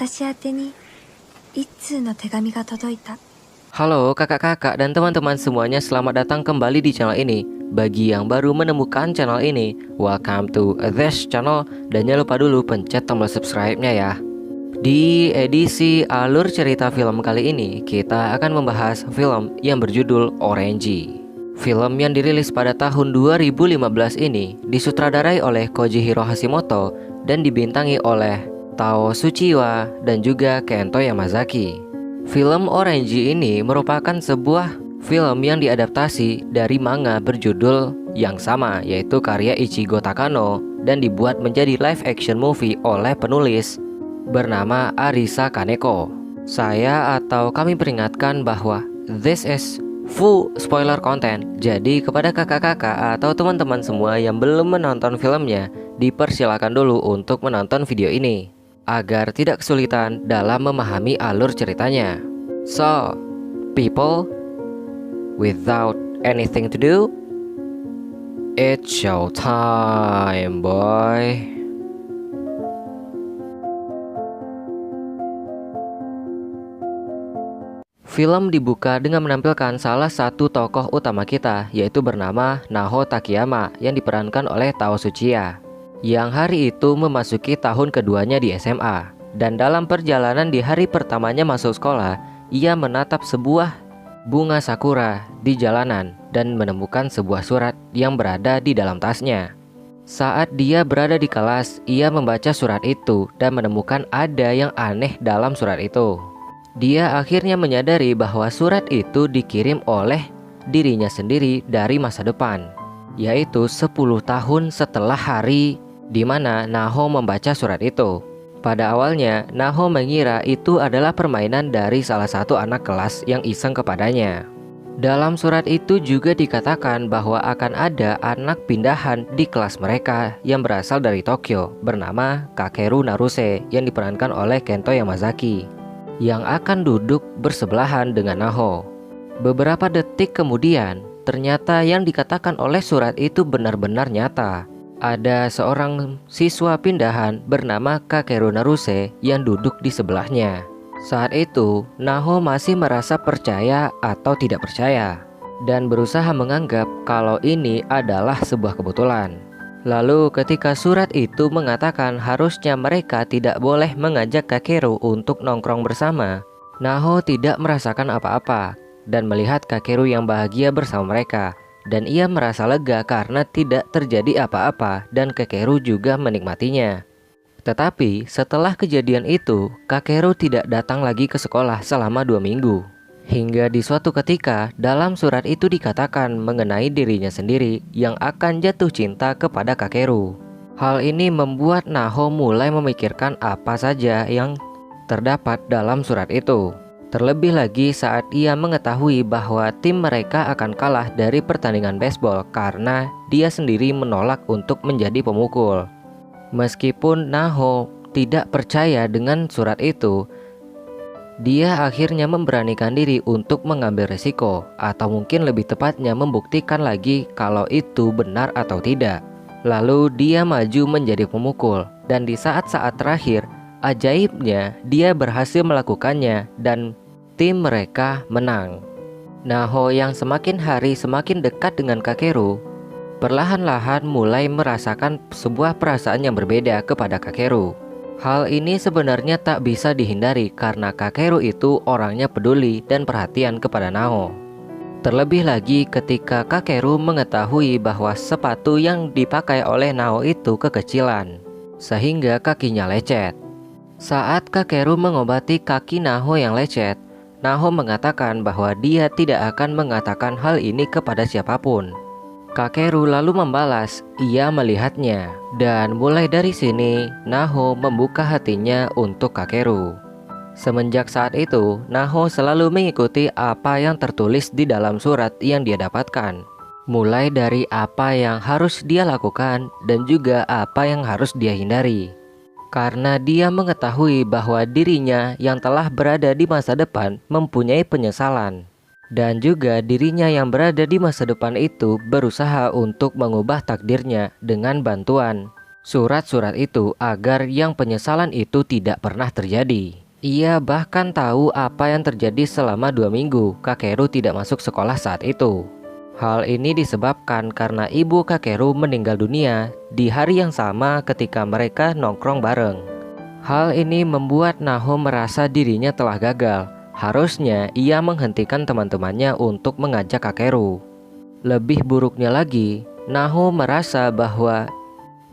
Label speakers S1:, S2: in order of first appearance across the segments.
S1: 私宛てに一通の手紙が届いた。
S2: Halo kakak-kakak dan teman-teman semuanya, selamat datang kembali di channel ini. Bagi yang baru menemukan channel ini, welcome to this channel. Dan jangan lupa dulu pencet tombol subscribe-nya ya. Di edisi alur cerita film kali ini, kita akan membahas film yang berjudul Orange. Film yang dirilis pada tahun 2015 ini disutradarai oleh Kojihiro Hashimoto dan dibintangi oleh Tao Tsuchiya dan juga Kento Yamazaki. Film Orange ini merupakan sebuah film yang diadaptasi dari manga berjudul yang sama, yaitu karya Ichigo Takano, dan dibuat menjadi live action movie oleh penulis bernama Arisa Kaneko. Saya atau kami peringatkan bahwa this is full spoiler content. Jadi kepada kakak-kakak atau teman-teman semua yang belum menonton filmnya, dipersilakan dulu untuk menonton video ini agar tidak kesulitan dalam memahami alur ceritanya. So, people, without anything to do, it's show time, boy. Film dibuka dengan menampilkan salah satu tokoh utama kita, yaitu bernama Naho Takayama yang diperankan oleh Tao Tsuchiya, yang hari itu memasuki tahun keduanya di SMA. Dan dalam perjalanan di hari pertamanya masuk sekolah, ia menatap sebuah bunga sakura di jalanan dan menemukan sebuah surat yang berada di dalam tasnya. Saat dia berada di kelas, ia membaca surat itu dan menemukan ada yang aneh dalam surat itu. Dia akhirnya menyadari bahwa surat itu dikirim oleh dirinya sendiri dari masa depan, yaitu 10 tahun setelah hari di mana Naho membaca surat itu. Pada awalnya, Naho mengira itu adalah permainan dari salah satu anak kelas yang iseng kepadanya. Dalam surat itu juga dikatakan bahwa akan ada anak pindahan di kelas mereka yang berasal dari Tokyo bernama Kakeru Naruse yang diperankan oleh Kento Yamazaki, yang akan duduk bersebelahan dengan Naho. Beberapa detik kemudian, ternyata yang dikatakan oleh surat itu benar-benar nyata. Ada seorang siswa pindahan bernama Kakeru Naruse yang duduk di sebelahnya. Saat itu, Naho masih merasa percaya atau tidak percaya dan berusaha menganggap kalau ini adalah sebuah kebetulan. Lalu ketika surat itu mengatakan harusnya mereka tidak boleh mengajak Kakeru untuk nongkrong bersama, Naho tidak merasakan apa-apa dan melihat Kakeru yang bahagia bersama mereka. Dan ia merasa lega karena tidak terjadi apa-apa dan Kakeru juga menikmatinya. Tetapi setelah kejadian itu, Kakeru tidak datang lagi ke sekolah selama 2 minggu. Hingga di suatu ketika dalam surat itu dikatakan mengenai dirinya sendiri yang akan jatuh cinta kepada Kakeru. Hal ini membuat Naho mulai memikirkan apa saja yang terdapat dalam surat itu. Terlebih lagi saat ia mengetahui bahwa tim mereka akan kalah dari pertandingan baseball karena dia sendiri menolak untuk menjadi pemukul. Meskipun Naho tidak percaya dengan surat itu, dia akhirnya memberanikan diri untuk mengambil resiko, atau mungkin lebih tepatnya membuktikan lagi kalau itu benar atau tidak. Lalu dia maju menjadi pemukul, dan di saat-saat terakhir, ajaibnya dia berhasil melakukannya dan tim mereka menang. Naho yang semakin hari semakin dekat dengan Kakeru, perlahan-lahan mulai merasakan sebuah perasaan yang berbeda kepada Kakeru. Hal ini sebenarnya tak bisa dihindari karena Kakeru itu orangnya peduli dan perhatian kepada Naho. Terlebih lagi ketika Kakeru mengetahui bahwa sepatu yang dipakai oleh Naho itu kekecilan, sehingga kakinya lecet. Saat Kakeru mengobati kaki Naho yang lecet, Naho mengatakan bahwa dia tidak akan mengatakan hal ini kepada siapapun. Kakeru lalu membalas, ia melihatnya. Dan mulai dari sini, Naho membuka hatinya untuk Kakeru. Semenjak saat itu, Naho selalu mengikuti apa yang tertulis di dalam surat yang dia dapatkan. Mulai dari apa yang harus dia lakukan dan juga apa yang harus dia hindari. Karena dia mengetahui bahwa dirinya yang telah berada di masa depan mempunyai penyesalan. Dan juga dirinya yang berada di masa depan itu berusaha untuk mengubah takdirnya dengan bantuan surat-surat itu agar yang penyesalan itu tidak pernah terjadi. Ia bahkan tahu apa yang terjadi selama 2 minggu Kakeru tidak masuk sekolah saat itu. Hal ini disebabkan karena ibu Kakeru meninggal dunia di hari yang sama ketika mereka nongkrong bareng. Hal ini membuat Naho merasa dirinya telah gagal. Harusnya ia menghentikan teman-temannya untuk mengajak Kakeru. Lebih buruknya lagi, Naho merasa bahwa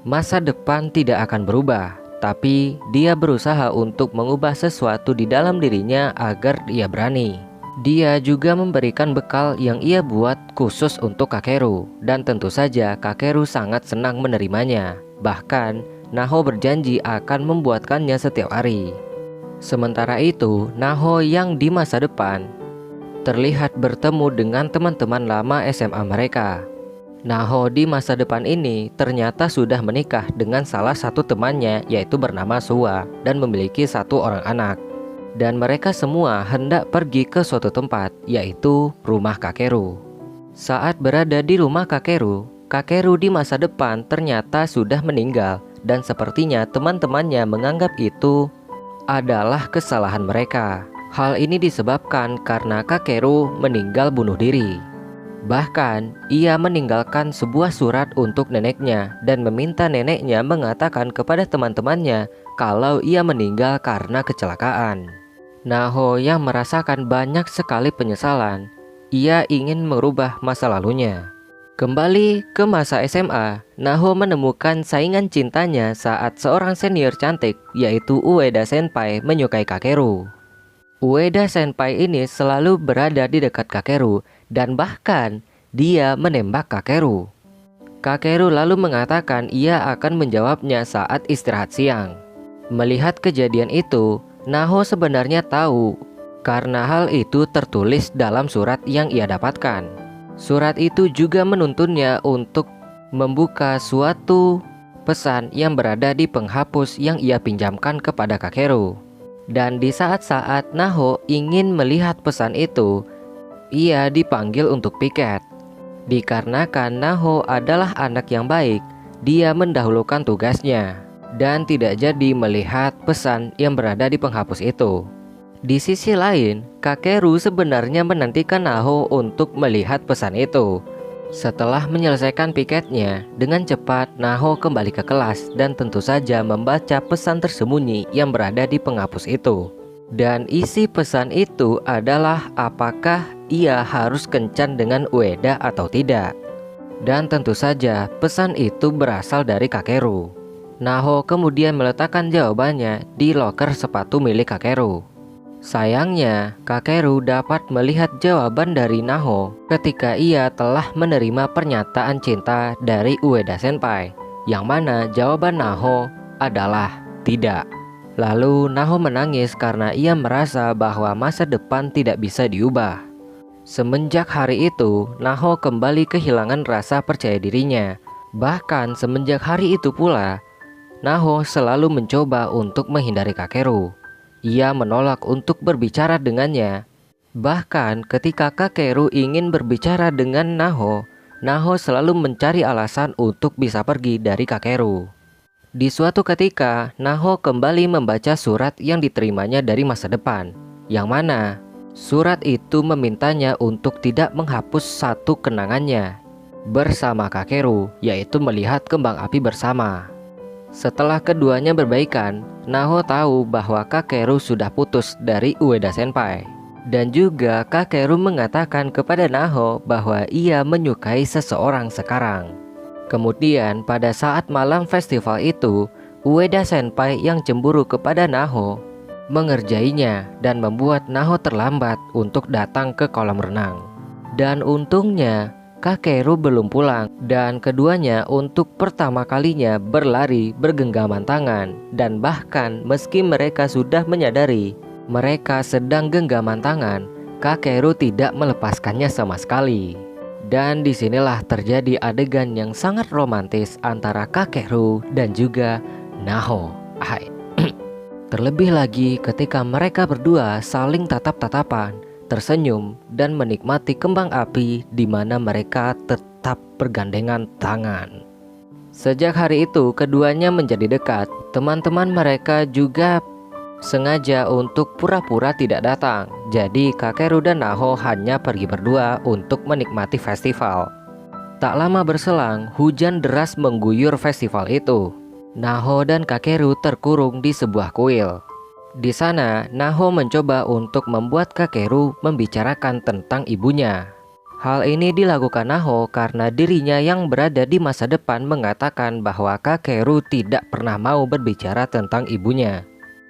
S2: masa depan tidak akan berubah, tapi dia berusaha untuk mengubah sesuatu di dalam dirinya agar ia berani. Dia juga memberikan bekal yang ia buat khusus untuk Kakeru, dan tentu saja Kakeru sangat senang menerimanya. Bahkan, Naho berjanji akan membuatkannya setiap hari. Sementara itu, Naho yang di masa depan terlihat bertemu dengan teman-teman lama SMA mereka. Naho di masa depan ini ternyata sudah menikah dengan salah satu temannya, yaitu bernama Suwa, dan memiliki 1 orang anak. Dan mereka semua hendak pergi ke suatu tempat, yaitu rumah Kakeru. Saat berada di rumah Kakeru, Kakeru di masa depan ternyata sudah meninggal, dan sepertinya teman-temannya menganggap itu adalah kesalahan mereka. Hal ini disebabkan karena Kakeru meninggal bunuh diri. Bahkan, ia meninggalkan sebuah surat untuk neneknya dan meminta neneknya mengatakan kepada teman-temannya kalau ia meninggal karena kecelakaan. Naho yang merasakan banyak sekali penyesalan, ia ingin merubah masa lalunya. Kembali ke masa SMA, Naho menemukan saingan cintanya saat seorang senior cantik, yaitu Ueda Senpai, menyukai Kakeru. Ueda Senpai ini selalu berada di dekat Kakeru, dan bahkan dia menembak Kakeru. Kakeru lalu mengatakan ia akan menjawabnya saat istirahat siang. Melihat kejadian itu, Naho sebenarnya tahu karena hal itu tertulis dalam surat yang ia dapatkan. Surat itu juga menuntunnya untuk membuka suatu pesan yang berada di penghapus yang ia pinjamkan kepada Kakeru. Dan di saat-saat Naho ingin melihat pesan itu, ia dipanggil untuk piket. Dikarenakan Naho adalah anak yang baik, dia mendahulukan tugasnya dan tidak jadi melihat pesan yang berada di penghapus itu. Di sisi lain, Kakeru sebenarnya menantikan Naho untuk melihat pesan itu. Setelah menyelesaikan piketnya, dengan cepat Naho kembali ke kelas dan tentu saja membaca pesan tersembunyi yang berada di penghapus itu. Dan isi pesan itu adalah apakah ia harus kencan dengan Ueda atau tidak. Dan tentu saja pesan itu berasal dari Kakeru. Naho kemudian meletakkan jawabannya di loker sepatu milik Kakeru. Sayangnya, Kakeru dapat melihat jawaban dari Naho ketika ia telah menerima pernyataan cinta dari Ueda Senpai, yang mana jawaban Naho adalah tidak. Lalu Naho menangis karena ia merasa bahwa masa depan tidak bisa diubah. Semenjak hari itu, Naho kembali kehilangan rasa percaya dirinya. Bahkan semenjak hari itu pula, Naho selalu mencoba untuk menghindari Kakeru. Ia menolak untuk berbicara dengannya. Bahkan ketika Kakeru ingin berbicara dengan Naho, Naho selalu mencari alasan untuk bisa pergi dari Kakeru. Di suatu ketika, Naho kembali membaca surat yang diterimanya dari masa depan, yang mana surat itu memintanya untuk tidak menghapus satu kenangannya bersama Kakeru, yaitu melihat kembang api bersama. Setelah keduanya berbaikan, Naho tahu bahwa Kakeru sudah putus dari Ueda Senpai. Dan juga Kakeru mengatakan kepada Naho bahwa ia menyukai seseorang sekarang. Kemudian pada saat malam festival itu, Ueda Senpai yang cemburu kepada Naho mengerjainya dan membuat Naho terlambat untuk datang ke kolam renang. Dan untungnya Kakeru belum pulang, dan keduanya untuk pertama kalinya berlari bergenggaman tangan. Dan bahkan meski mereka sudah menyadari mereka sedang genggaman tangan, Kakeru tidak melepaskannya sama sekali. Dan disinilah terjadi adegan yang sangat romantis antara Kakeru dan juga Naho. Terlebih lagi ketika mereka berdua saling tatap-tatapan, tersenyum dan menikmati kembang api di mana mereka tetap bergandengan tangan. Sejak hari itu keduanya menjadi dekat. Teman-teman mereka juga sengaja untuk pura-pura tidak datang. Jadi Kakeru dan Naho hanya pergi berdua untuk menikmati festival. Tak lama berselang, hujan deras mengguyur festival itu. Naho dan Kakeru terkurung di sebuah kuil. Di sana, Naho mencoba untuk membuat Kakeru membicarakan tentang ibunya. Hal ini dilakukan Naho karena dirinya yang berada di masa depan mengatakan bahwa Kakeru tidak pernah mau berbicara tentang ibunya.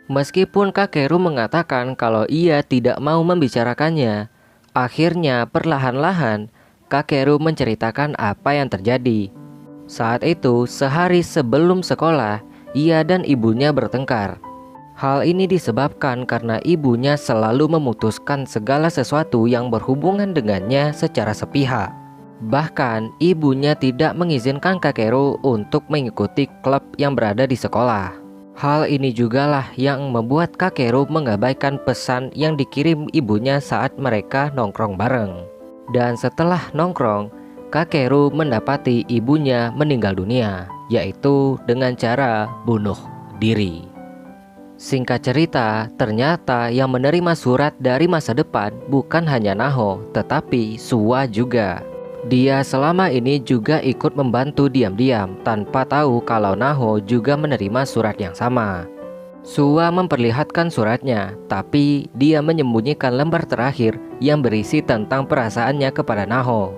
S2: Meskipun Kakeru mengatakan kalau ia tidak mau membicarakannya, akhirnya perlahan-lahan Kakeru menceritakan apa yang terjadi. Saat itu, sehari sebelum sekolah, ia dan ibunya bertengkar. Hal ini disebabkan karena ibunya selalu memutuskan segala sesuatu yang berhubungan dengannya secara sepihak. Bahkan, ibunya tidak mengizinkan Kakeru untuk mengikuti klub yang berada di sekolah. Hal ini jugalah yang membuat Kakeru mengabaikan pesan yang dikirim ibunya saat mereka nongkrong bareng. Dan setelah nongkrong, Kakeru mendapati ibunya meninggal dunia, yaitu dengan cara bunuh diri. Singkat cerita, ternyata yang menerima surat dari masa depan bukan hanya Naho, tetapi Suwa juga. Dia selama ini juga ikut membantu diam-diam tanpa tahu kalau Naho juga menerima surat yang sama. Suwa memperlihatkan suratnya, tapi dia menyembunyikan lembar terakhir yang berisi tentang perasaannya kepada Naho.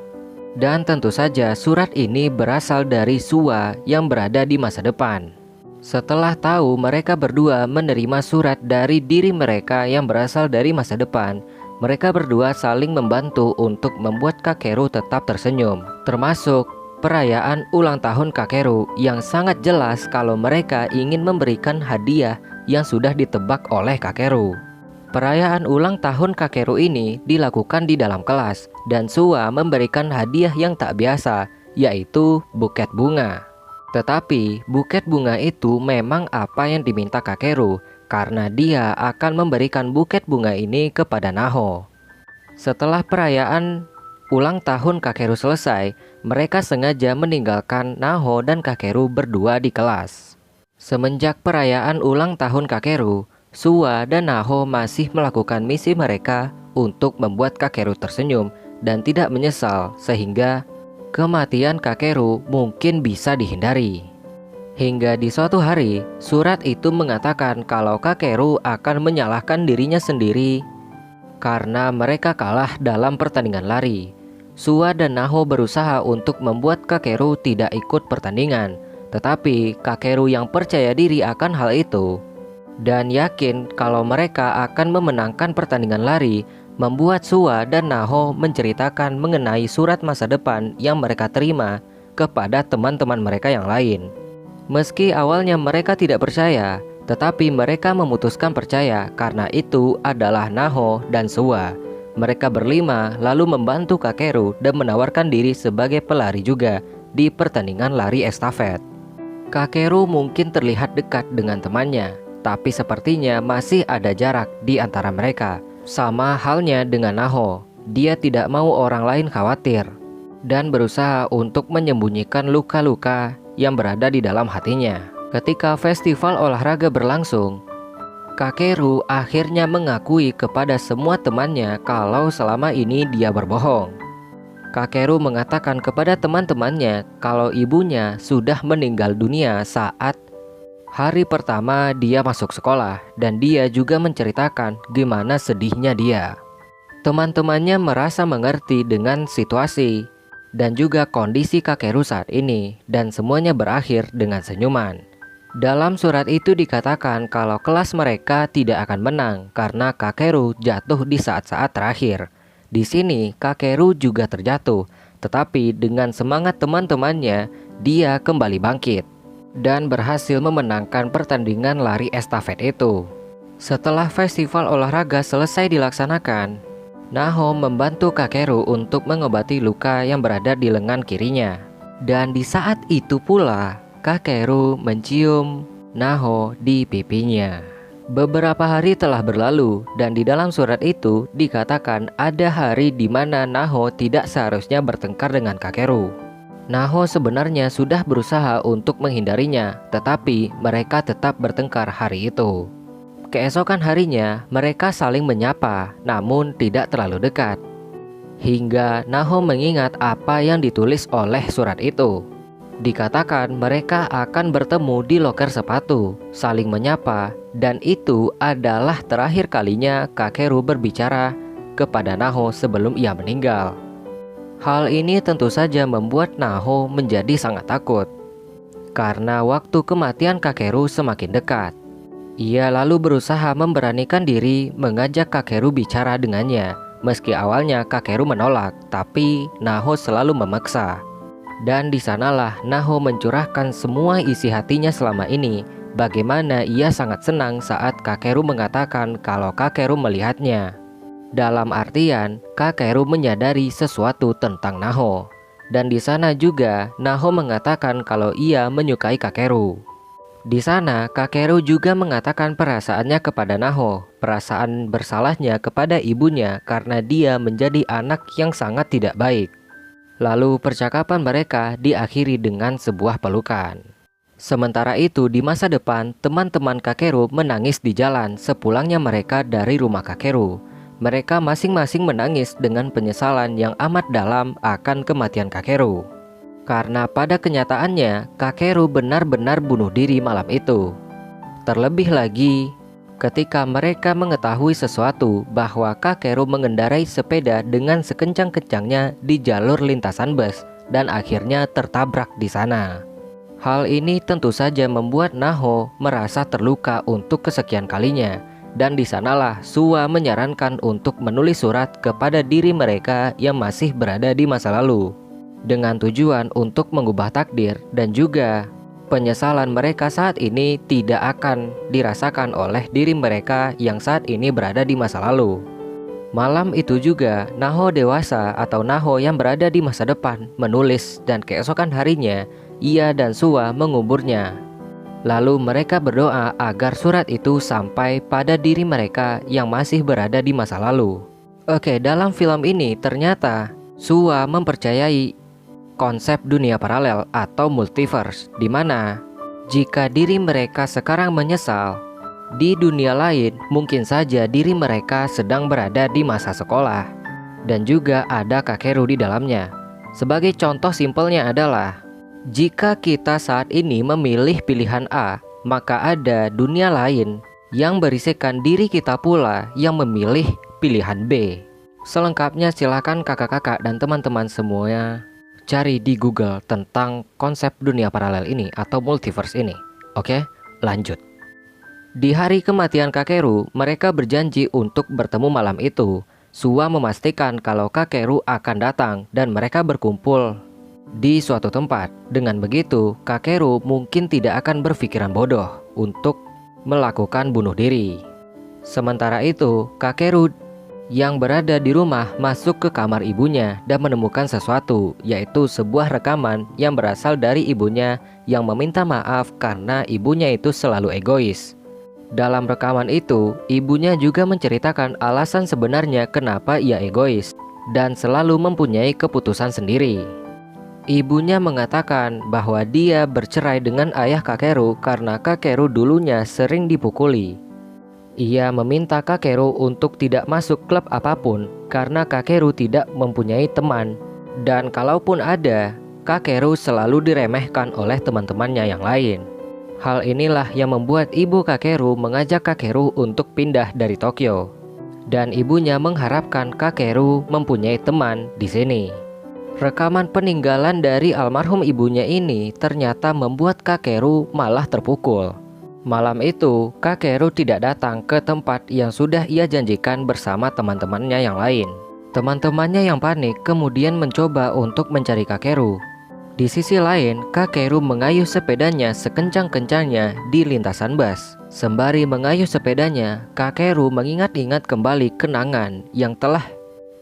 S2: Dan tentu saja surat ini berasal dari Suwa yang berada di masa depan. Setelah tahu mereka berdua menerima surat dari diri mereka yang berasal dari masa depan, mereka berdua saling membantu untuk membuat Kakeru tetap tersenyum. Termasuk perayaan ulang tahun Kakeru yang sangat jelas kalau mereka ingin memberikan hadiah yang sudah ditebak oleh Kakeru. Perayaan ulang tahun Kakeru ini dilakukan di dalam kelas dan Suwa memberikan hadiah yang tak biasa, yaitu buket bunga. Tetapi buket bunga itu memang apa yang diminta Kakeru, karena dia akan memberikan buket bunga ini kepada Naho. Setelah perayaan ulang tahun Kakeru selesai, mereka sengaja meninggalkan Naho dan Kakeru berdua di kelas. Semenjak perayaan ulang tahun Kakeru, Suwa dan Naho masih melakukan misi mereka untuk membuat Kakeru tersenyum dan tidak menyesal, sehingga kematian Kakeru mungkin bisa dihindari. Hingga di suatu hari, surat itu mengatakan kalau Kakeru akan menyalahkan dirinya sendiri karena mereka kalah dalam pertandingan lari. Suwa dan Naho berusaha untuk membuat Kakeru tidak ikut pertandingan, tetapi Kakeru yang percaya diri akan hal itu dan yakin kalau mereka akan memenangkan pertandingan lari, membuat Suwa dan Naho menceritakan mengenai surat masa depan yang mereka terima kepada teman-teman mereka yang lain. Meski awalnya mereka tidak percaya, tetapi mereka memutuskan percaya karena itu adalah Naho dan Suwa. Mereka berlima lalu membantu Kakeru dan menawarkan diri sebagai pelari juga di pertandingan lari estafet. Kakeru mungkin terlihat dekat dengan temannya, tapi sepertinya masih ada jarak di antara mereka. Sama halnya dengan Naho, dia tidak mau orang lain khawatir dan berusaha untuk menyembunyikan luka-luka yang berada di dalam hatinya. Ketika festival olahraga berlangsung, Kakeru akhirnya mengakui kepada semua temannya kalau selama ini dia berbohong. Kakeru mengatakan kepada teman-temannya kalau ibunya sudah meninggal dunia saat hari pertama dia masuk sekolah, dan dia juga menceritakan gimana sedihnya dia. Teman-temannya merasa mengerti dengan situasi dan juga kondisi Kakeru saat ini, dan semuanya berakhir dengan senyuman. Dalam surat itu dikatakan kalau kelas mereka tidak akan menang karena Kakeru jatuh di saat-saat terakhir. Di sini Kakeru juga terjatuh, tetapi dengan semangat teman-temannya, dia kembali bangkit dan berhasil memenangkan pertandingan lari estafet itu. Setelah festival olahraga selesai dilaksanakan, Naho membantu Kakeru untuk mengobati luka yang berada di lengan kirinya. Dan di saat itu pula, Kakeru mencium Naho di pipinya. Beberapa hari telah berlalu dan di dalam surat itu dikatakan ada hari di mana Naho tidak seharusnya bertengkar dengan Kakeru. Naho sebenarnya sudah berusaha untuk menghindarinya, tetapi mereka tetap bertengkar hari itu. Keesokan harinya, mereka saling menyapa, namun tidak terlalu dekat. Hingga Naho mengingat apa yang ditulis oleh surat itu. Dikatakan mereka akan bertemu di loker sepatu, saling menyapa, dan itu adalah terakhir kalinya Kakeru berbicara kepada Naho sebelum ia meninggal. Hal ini tentu saja membuat Naho menjadi sangat takut, karena waktu kematian Kakeru semakin dekat. Ia lalu berusaha memberanikan diri mengajak Kakeru bicara dengannya. Meski awalnya Kakeru menolak, tapi Naho selalu memaksa. Dan di sanalah Naho mencurahkan semua isi hatinya selama ini. Bagaimana ia sangat senang saat Kakeru mengatakan kalau Kakeru melihatnya. Dalam artian, Kakeru menyadari sesuatu tentang Naho. Dan di sana juga Naho mengatakan kalau ia menyukai Kakeru. Di sana, Kakeru juga mengatakan perasaannya kepada Naho, perasaan bersalahnya kepada ibunya karena dia menjadi anak yang sangat tidak baik. Lalu percakapan mereka diakhiri dengan sebuah pelukan. Sementara itu di masa depan, teman-teman Kakeru menangis di jalan sepulangnya mereka dari rumah Kakeru. Mereka masing-masing menangis dengan penyesalan yang amat dalam akan kematian Kakeru. Karena pada kenyataannya, Kakeru benar-benar bunuh diri malam itu. Terlebih lagi, ketika mereka mengetahui sesuatu bahwa Kakeru mengendarai sepeda dengan sekencang-kencangnya di jalur lintasan bus dan akhirnya tertabrak di sana. Hal ini tentu saja membuat Naho merasa terluka untuk kesekian kalinya. Dan di sanalah Suwa menyarankan untuk menulis surat kepada diri mereka yang masih berada di masa lalu, dengan tujuan untuk mengubah takdir dan juga penyesalan mereka saat ini tidak akan dirasakan oleh diri mereka yang saat ini berada di masa lalu. Malam itu juga Naho dewasa atau Naho yang berada di masa depan menulis dan keesokan harinya ia dan Suwa menguburnya. Lalu mereka berdoa agar surat itu sampai pada diri mereka yang masih berada di masa lalu. Oke, dalam film ini ternyata Suwa mempercayai konsep dunia paralel atau multiverse, di mana jika diri mereka sekarang menyesal, di dunia lain mungkin saja diri mereka sedang berada di masa sekolah dan juga ada Kakeru di dalamnya. Sebagai contoh simpelnya adalah jika kita saat ini memilih pilihan A, maka ada dunia lain yang berisikan diri kita pula yang memilih pilihan B. Selengkapnya silakan kakak-kakak dan teman-teman semuanya cari di Google tentang konsep dunia paralel ini atau multiverse ini. Oke, lanjut. Di hari kematian Kakeru, mereka berjanji untuk bertemu malam itu. Suwa memastikan kalau Kakeru akan datang dan mereka berkumpul di suatu tempat. Dengan begitu, Kakeru mungkin tidak akan berpikiran bodoh untuk melakukan bunuh diri. Sementara itu, Kakeru yang berada di rumah masuk ke kamar ibunya dan menemukan sesuatu, yaitu sebuah rekaman yang berasal dari ibunya yang meminta maaf karena ibunya itu selalu egois. Dalam rekaman itu, ibunya juga menceritakan alasan sebenarnya kenapa ia egois dan selalu mempunyai keputusan sendiri. Ibunya mengatakan bahwa dia bercerai dengan ayah Kakeru karena Kakeru dulunya sering dipukuli. Ia meminta Kakeru untuk tidak masuk klub apapun karena Kakeru tidak mempunyai teman, dan kalaupun ada, Kakeru selalu diremehkan oleh teman-temannya yang lain. Hal inilah yang membuat ibu Kakeru mengajak Kakeru untuk pindah dari Tokyo, dan ibunya mengharapkan Kakeru mempunyai teman di sini. Rekaman peninggalan dari almarhum ibunya ini ternyata membuat Kakeru malah terpukul. Malam itu, Kakeru tidak datang ke tempat yang sudah ia janjikan bersama teman-temannya yang lain. Teman-temannya yang panik kemudian mencoba untuk mencari Kakeru. Di sisi lain, Kakeru mengayuh sepedanya sekencang-kencangnya di lintasan bus. Sembari mengayuh sepedanya, Kakeru mengingat-ingat kembali kenangan yang telah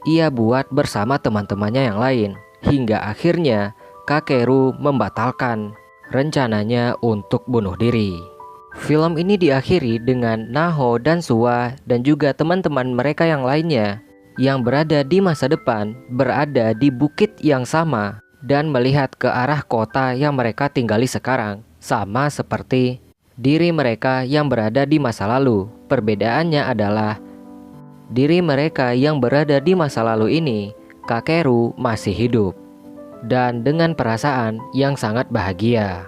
S2: ia buat bersama teman-temannya yang lain. Hingga akhirnya Kakeru membatalkan rencananya untuk bunuh diri. Film ini diakhiri dengan Naho dan Suwa dan juga teman-teman mereka yang lainnya yang berada di masa depan berada di bukit yang sama dan melihat ke arah kota yang mereka tinggali sekarang, sama seperti diri mereka yang berada di masa lalu. Perbedaannya adalah diri mereka yang berada di masa lalu ini, Kakeru masih hidup dan dengan perasaan yang sangat bahagia.